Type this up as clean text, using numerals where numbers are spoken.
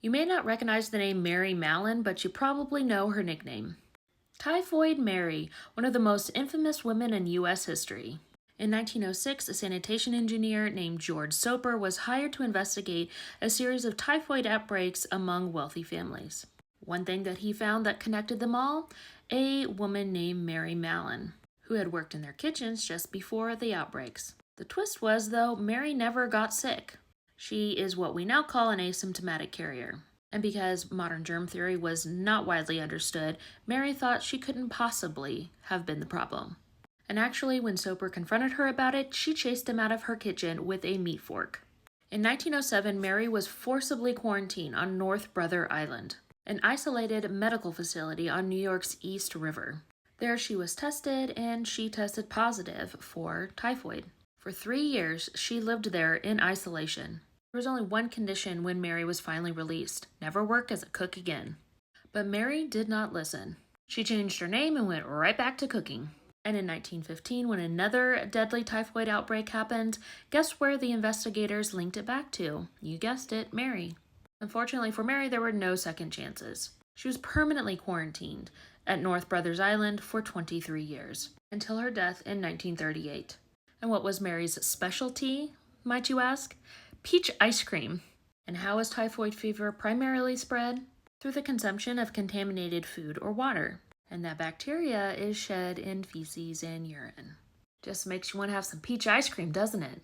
You may not recognize the name Mary Mallon, but you probably know her nickname. Typhoid Mary, one of the most infamous women in U.S. history. In 1906, a sanitation engineer named George Soper was hired to investigate a series of typhoid outbreaks among wealthy families. One thing that he found that connected them all, a woman named Mary Mallon, who had worked in their kitchens just before the outbreaks. The twist was, though, Mary never got sick. She is what we now call an asymptomatic carrier. And because modern germ theory was not widely understood, Mary thought she couldn't possibly have been the problem. And actually, when Soper confronted her about it, she chased him out of her kitchen with a meat fork. In 1907, Mary was forcibly quarantined on North Brother Island, an isolated medical facility on New York's East River. There she was tested, and she tested positive for typhoid. For 3 years, she lived there in isolation. There was only one condition when Mary was finally released: never work as a cook again. But Mary did not listen. She changed her name and went right back to cooking. And in 1915, when another deadly typhoid outbreak happened, guess where the investigators linked it back to? You guessed it, Mary. Unfortunately for Mary, there were no second chances. She was permanently quarantined at North Brothers Island for 23 years, until her death in 1938. And what was Mary's specialty, might you ask? Peach ice cream. And how is typhoid fever primarily spread? Through the consumption of contaminated food or water. And that bacteria is shed in feces and urine. Just makes you want to have some peach ice cream, doesn't it?